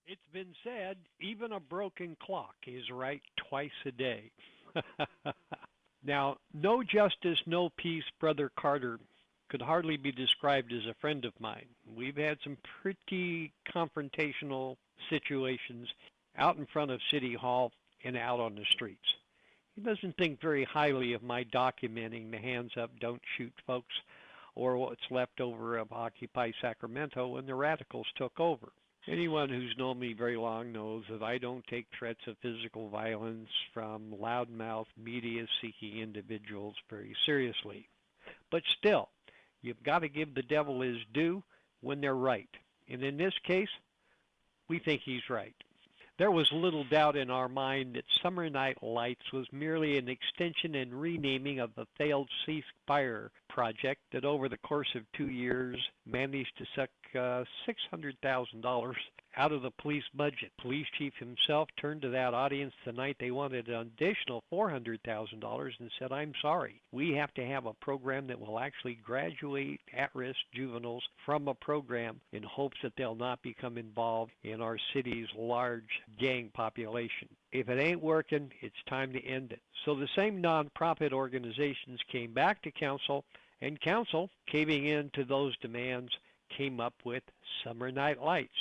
It's been said, even a broken clock is right twice a day. Now, no justice, no peace, Brother Carter could hardly be described as a friend of mine. We've had some pretty confrontational situations out in front of City Hall and out on the streets. He doesn't think very highly of my documenting the hands up, don't shoot folks, or what's left over of Occupy Sacramento when the radicals took over. Anyone who's known me very long knows that I don't take threats of physical violence from loudmouth, media-seeking individuals very seriously. But still, you've got to give the devil his due when they're right. And in this case, we think he's right. There was little doubt in our mind that Summer Night Lights was merely an extension and renaming of the failed ceasefire project that over the course of 2 years managed to suck $600,000 out of the police budget. Police chief himself turned to that audience the night they wanted an additional $400,000 and said, I'm sorry, we have to have a program that will actually graduate at-risk juveniles from a program in hopes that they'll not become involved in our city's large gang population. If it ain't working, it's time to end it. So the same nonprofit organizations came back to council, and council, caving in to those demands, came up with Summer Night Lights.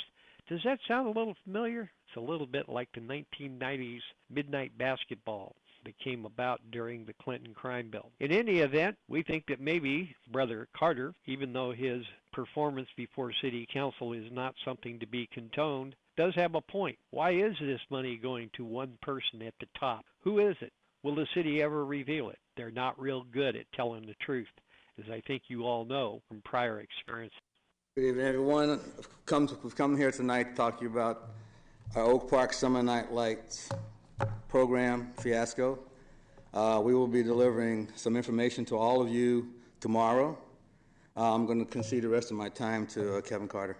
Does that sound a little familiar? It's a little bit like the 1990s midnight basketball that came about during the Clinton crime bill. In any event, we think that maybe Brother Carter, even though his performance before City Council is not something to be condoned, does have a point. Why is this money going to one person at the top? Who is it? Will the city ever reveal it? They're not real good at telling the truth, as I think you all know from prior experience. Good evening, everyone. We've come here tonight to talk to you about our Oak Park Summer Night Lights program, Fiasco. We will be delivering some information to all of you tomorrow. I'm going to concede the rest of my time to Kevin Carter.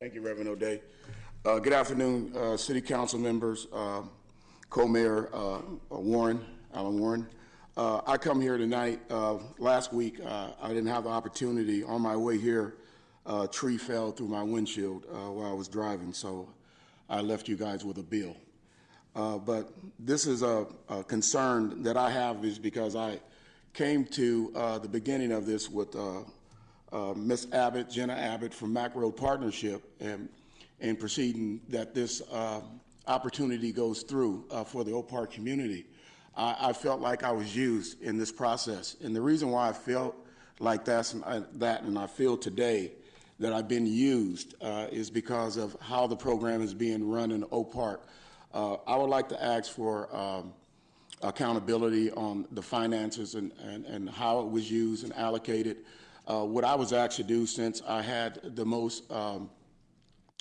Thank you, Reverend O'Day. Good afternoon, City Council members, Co-Mayor Alan Warren. I come here tonight. Last week, I didn't have the opportunity. On my way here, a tree fell through my windshield while I was driving, so I left you guys with a bill. But this is a concern that I have is because I came to the beginning of this with Miss Abbott, Jenna Abbott from Mac Road Partnership, and proceeding that this opportunity goes through for the Oak Park community. I felt like I was used in this process. And the reason why I felt like that and I feel today that I've been used is because of how the program is being run in Oak Park. I would like to ask for accountability on the finances and how it was used and allocated. What I was asked to do, since I had the most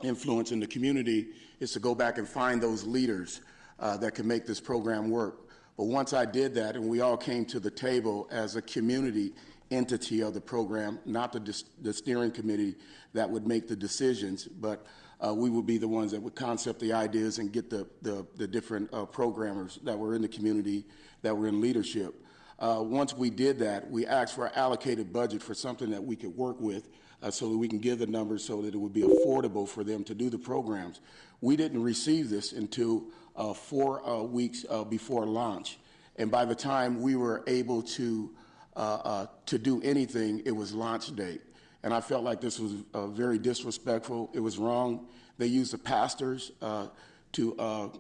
influence in the community, is to go back and find those leaders that can make this program work. But once I did that and we all came to the table as a community entity of the program, not the steering committee that would make the decisions, but we would be the ones that would concept the ideas and get the different programmers that were in the community that were in leadership. Once we did that, we asked for an allocated budget for something that we could work with so that we can give the numbers so that it would be affordable for them to do the programs. We didn't receive this until 4 weeks before launch. And by the time we were able to do anything, it was launch date. And I felt like this was very disrespectful. It was wrong. They used the pastors to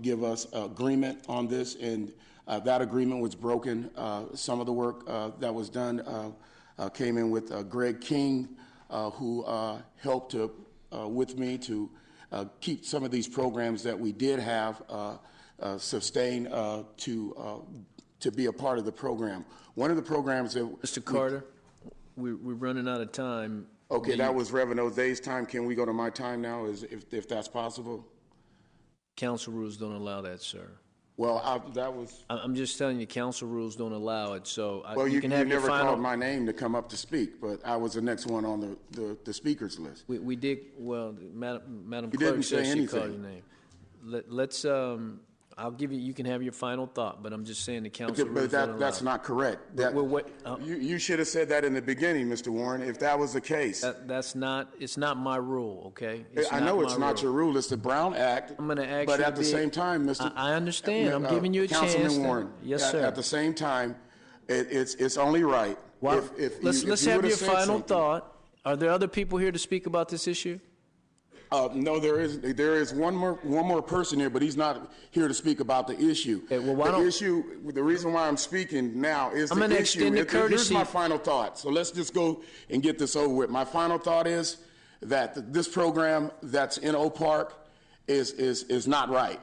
give us agreement on this, and that agreement was broken. Some of the work that was done came in with Greg King, who helped with me to keep some of these programs that we did have sustained to be a part of the program. One of the programs that Mr. Carter, we're running out of time. Okay, that was Reverend O'Day's time. Can we go to my time now, if that's possible? Council rules don't allow that, sir. Well, I'm just telling you, council rules don't allow it. So well, you can have your never final. Called my name to come up to speak, but I was the next one on the speakers list. We did well, Madam You Clerk didn't say says she anything. called your name. Let's I'll give you, you can have your final thought, but I'm just saying the council rules But don't allow that's it. not correct. That, you should have said that in the beginning, Mr. Warren, if that was the case. That's not, it's not my rule, okay? I know it's not your rule, it's the Brown Act. I'm gonna ask but you to at the be- same time, Mr. I understand. I'm giving you a chance Councilman to- Warren. Yes, sir. At the same time, it's only right. Why- If let's you have would've your said final something. thought. Are there other people here to speak about this issue? No, there is one more person here, but he's not here to speak about the issue. Okay, well, why don't- The reason why I'm speaking now is I'm the gonna issue. extend the Here's courtesy. my final thought. So let's just go and get this over with. My final thought is that this program that's in Oak Park is not right.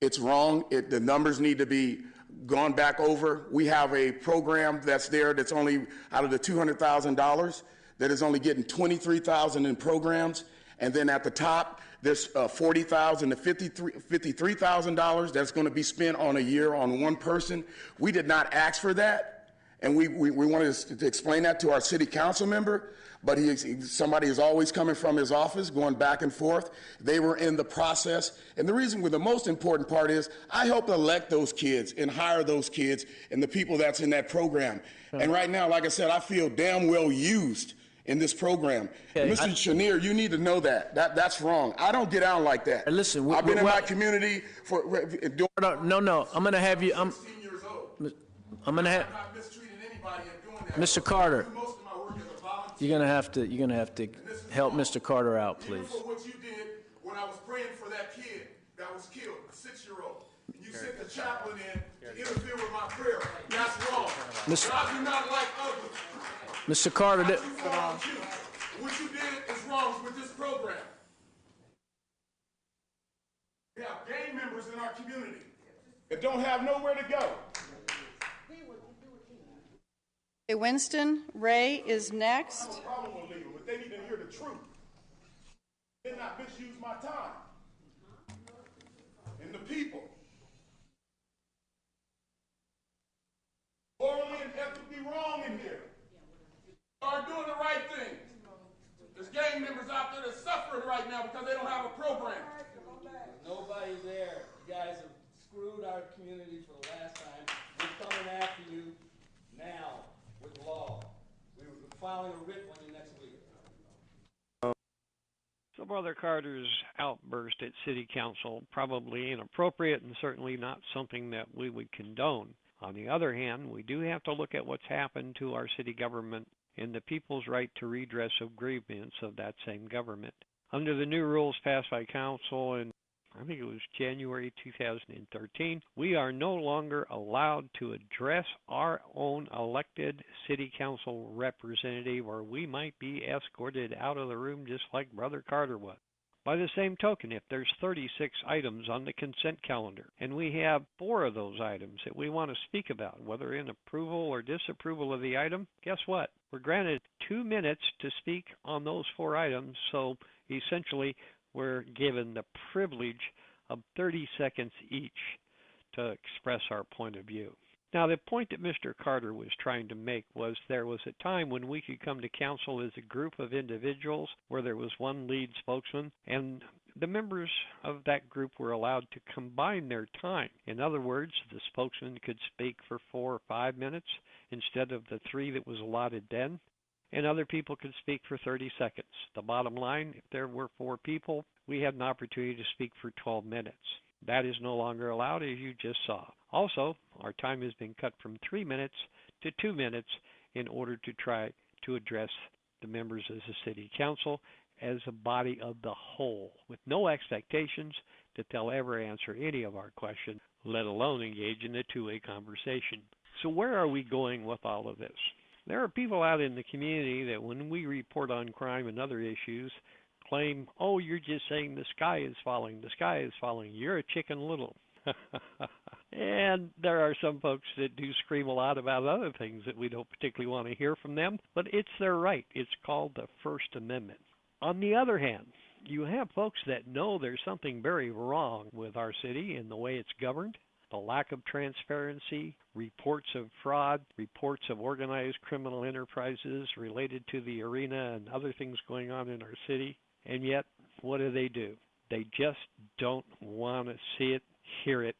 It's wrong. The numbers need to be gone back over. We have a program that's there that's only out of the $200,000 that is only getting $23,000 in programs. And then at the top, there's $40,000 to $53,000 that's going to be spent on a year on one person. We did not ask for that, and we wanted to explain that to our city council member, but somebody is always coming from his office, going back and forth. They were in the process, and the reason, the most important part is, I helped elect those kids and hire those kids and the people that's in that program. And right now, like I said, I feel damn well used in this program. Okay, Mr. Chenier, you need to know that's wrong. I don't get out like that. Listen, I've been in my community for No. I'm gonna have you. 16 years old. I'm gonna have I'm not mistreating anybody and doing that. Mr. Carter. I do most of my work as a volunteer. You're gonna have to help Mr. Carter out, Even please. for what you did when I was praying for that kid that was killed, a 6-year-old. And you sent the chaplain in to interfere with my prayer. That's wrong. Mr. But I do not like others. Mr. Carter, What you did is wrong with this program. We have gang members in our community that don't have nowhere to go. Okay, Winston, Ray is I next. have a problem with leaving, but they need to hear the truth. They not misuse my time. And the people. Morally and ethically wrong in here. Are doing the right thing. There's gang members out there that's suffering right now because they don't have a program. Nobody there. You guys have screwed our community for the last time. We're coming after you now with law. We're filing a writ on you next week. So Brother Carter's outburst at City Council, probably inappropriate and certainly not something that we would condone. On the other hand, we do have to look at what's happened to our city government and the people's right to redress of grievance of that same government. Under the new rules passed by Council in, I think it was January 2013, we are no longer allowed to address our own elected city council representative, or we might be escorted out of the room just like Brother Carter was. By the same token, if there's 36 items on the consent calendar, and we have 4 of those items that we want to speak about, whether in approval or disapproval of the item, guess what? We're granted 2 minutes to speak on those 4 items, so essentially we're given the privilege of 30 seconds each to express our point of view. Now, the point that Mr. Carter was trying to make was there was a time when we could come to council as a group of individuals where there was one lead spokesman, and the members of that group were allowed to combine their time. In other words, the spokesman could speak for 4 or 5 minutes instead of the 3 that was allotted then, and other people could speak for 30 seconds. The bottom line, if there were 4 people, we had an opportunity to speak for 12 minutes. That is no longer allowed, as you just saw. Also, our time has been cut from 3 minutes to 2 minutes in order to try to address the members of the City Council as a body of the whole, with no expectations that they'll ever answer any of our questions, let alone engage in a two-way conversation. So where are we going with all of this? There are people out in the community that when we report on crime and other issues, claim, oh, you're just saying the sky is falling, you're a Chicken Little. And there are some folks that do scream a lot about other things that we don't particularly want to hear from them, but it's their right. It's called the First Amendment. On the other hand, you have folks that know there's something very wrong with our city in the way it's governed, the lack of transparency, reports of fraud, reports of organized criminal enterprises related to the arena and other things going on in our city. And yet, what do? They just don't want to see it hear it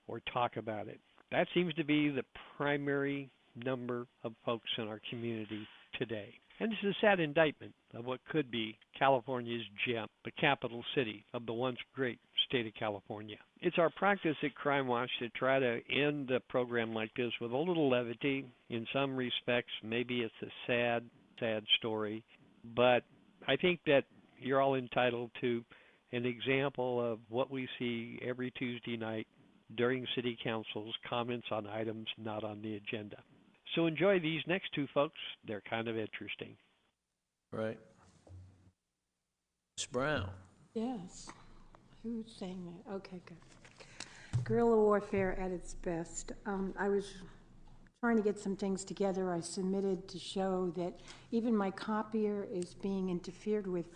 or talk about it. That seems to be the primary number of folks in our community today. And this is a sad indictment of what could be California's gem, the capital city of the once great state of California. It's our practice at Crime Watch to try to end a program like this with a little levity. In some respects, maybe it's a sad, sad story, but I think that you're all entitled to an example of what we see every Tuesday night during City Council's comments on items not on the agenda. So enjoy these next two folks. They're kind of interesting. Right. Ms. Brown. Yes. Who's saying that? Okay, good. Guerrilla warfare at its best. I was trying to get some things together. I submitted to show that even my copier is being interfered with.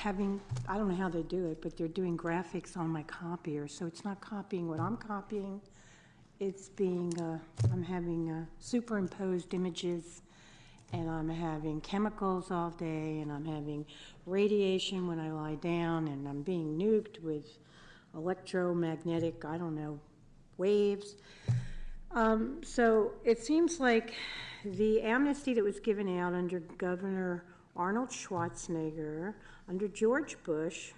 I don't know how they do it, but they're doing graphics on my copier, so it's not copying what I'm copying. It's being, I'm having superimposed images, and I'm having chemicals all day, and I'm having radiation when I lie down, and I'm being nuked with electromagnetic, I don't know, waves. So it seems like the amnesty that was given out under Governor Arnold Schwarzenegger, under George Bush,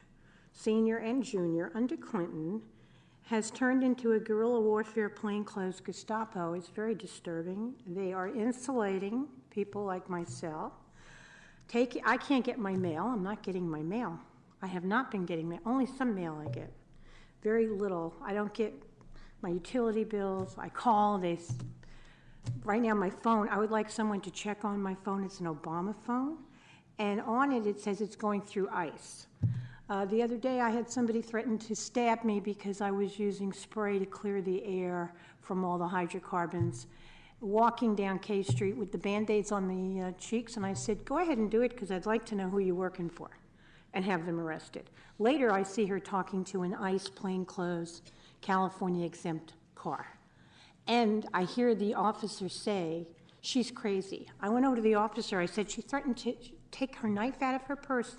Sr. and Jr., under Clinton, has turned into a guerrilla warfare plainclothes Gestapo. It's very disturbing. They are insulating people like myself. I can't get my mail. I'm not getting my mail. I have not been getting mail. Only some mail I get. Very little. I don't get my utility bills. I call. Right now my phone, I would like someone to check on my phone. It's an Obama phone. And on it, it says it's going through ICE. The other day, I had somebody threaten to stab me because I was using spray to clear the air from all the hydrocarbons, walking down K Street with the Band-Aids on the cheeks, and I said, go ahead and do it because I'd like to know who you're working for, and have them arrested. Later, I see her talking to an ICE plainclothes California exempt car. And I hear the officer say, she's crazy. I went over to the officer, I said, she threatened to take her knife out of her purse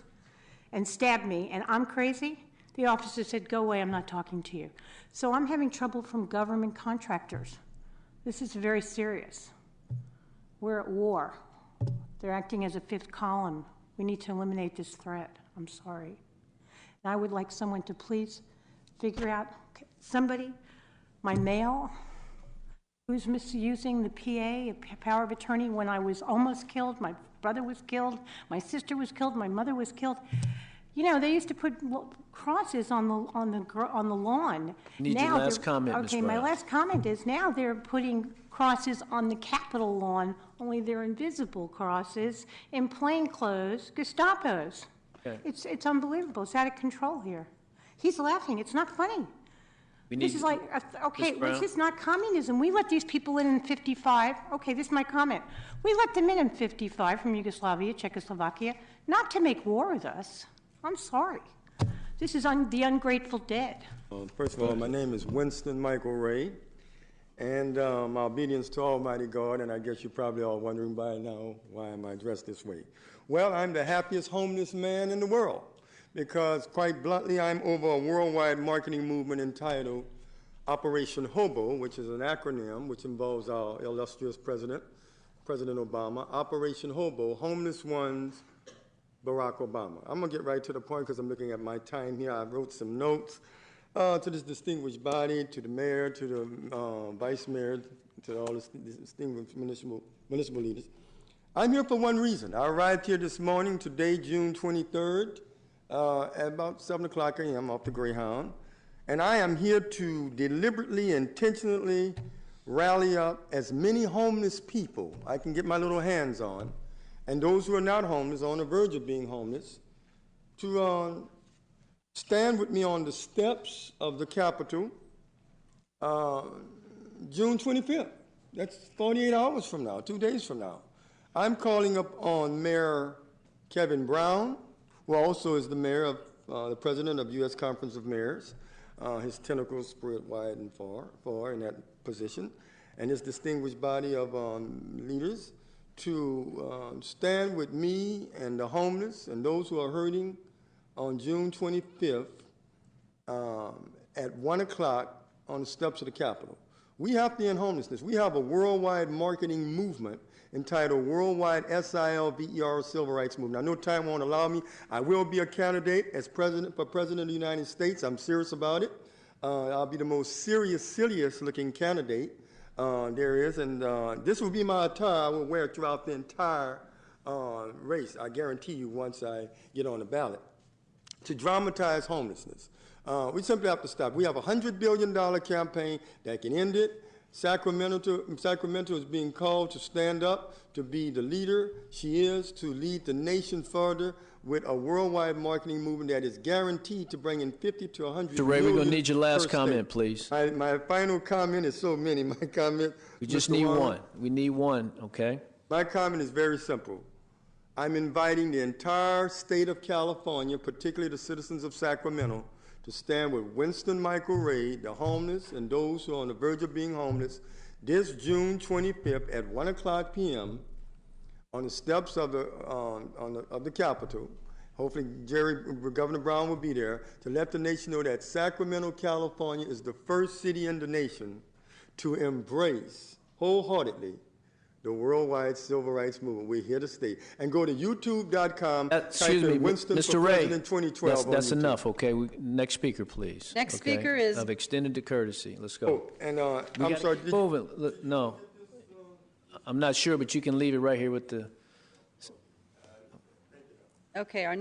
and stab me, and I'm crazy? The officer said, go away, I'm not talking to you. So I'm having trouble from government contractors. This is very serious. We're at war. They're acting as a fifth column. We need to eliminate this threat. I'm sorry. And I would like someone to please figure out, somebody, my mail, who's misusing the PA, power of attorney, when I was almost killed, my brother was killed, my sister was killed, my mother was killed. You know, they used to put crosses on the lawn. Need your last comment, Ms. Okay, Brown. my last comment is now they're putting crosses on the Capitol lawn, only they're invisible crosses in plain clothes, Gestapos. Okay. It's unbelievable. It's out of control here. He's laughing. It's not funny. This is like, okay, this is not communism. We let these people in 55. Okay, this is my comment. We let them in 55 from Yugoslavia, Czechoslovakia, not to make war with us. I'm sorry. This is the ungrateful dead. First of all, my name is Winston Michael Ray, and my obedience to Almighty God, and I guess you're probably all wondering by now, why am I dressed this way? Well, I'm the happiest homeless man in the world, because quite bluntly, I'm over a worldwide marketing movement entitled Operation Hobo, which is an acronym which involves our illustrious president, President Obama. Operation Hobo, Homeless Ones, Barack Obama. I'm going to get right to the point because I'm looking at my time here. I wrote some notes to this distinguished body, to the mayor, to the vice mayor, to all the distinguished municipal leaders. I'm here for one reason. I arrived here this morning, today, June 23rd, at about 7 o'clock a.m. off the Greyhound, and I am here to deliberately, intentionally rally up as many homeless people I can get my little hands on, and those who are not homeless, on the verge of being homeless, to stand with me on the steps of the Capitol June 25th. That's 48 hours from now, 2 days from now. I'm calling up on Mayor Kevin Brown, who also is the mayor of the president of U.S. Conference of Mayors. His tentacles spread wide and far in that position, and his distinguished body of leaders to stand with me and the homeless and those who are hurting on June 25th at 1 o'clock on the steps of the Capitol. We have to end homelessness. We have a worldwide marketing movement entitled Worldwide SILVER Civil Rights Movement. I know time won't allow me. I will be a candidate as for President of the United States. I'm serious about it. I'll be the most silliest looking candidate there is, and this will be my attire. I will wear it throughout the entire race. I guarantee you once I get on the ballot. To dramatize homelessness. We simply have to stop. We have a $100 billion campaign that can end it. Sacramento is being called to stand up, to be the leader she is, to lead the nation further with a worldwide marketing movement that is guaranteed to bring in 50 to 100 Mr. Ray, we're going to need your last per comment, state. please. My final comment is so many. My comment. We just Mr. need Warren, one. We need one, okay? My comment is very simple. I'm inviting the entire state of California, particularly the citizens of Sacramento, to stand with Winston Michael Ray, the homeless, and those who are on the verge of being homeless, this June 25th at 1 o'clock p.m. on the steps of the Capitol. Hopefully Governor Brown will be there to let the nation know that Sacramento, California is the first city in the nation to embrace wholeheartedly the worldwide civil rights movement. We're here to stay. And go to youtube.com. Excuse me, Winston Mr. for Ray. President 2012 That's on YouTube. enough, okay? Next speaker, please. Next okay? speaker is- I've extended the courtesy. Let's go. Oh, and I'm sorry. Move it. Look, no. I'm not sure, but you can leave it right here with the... Okay, our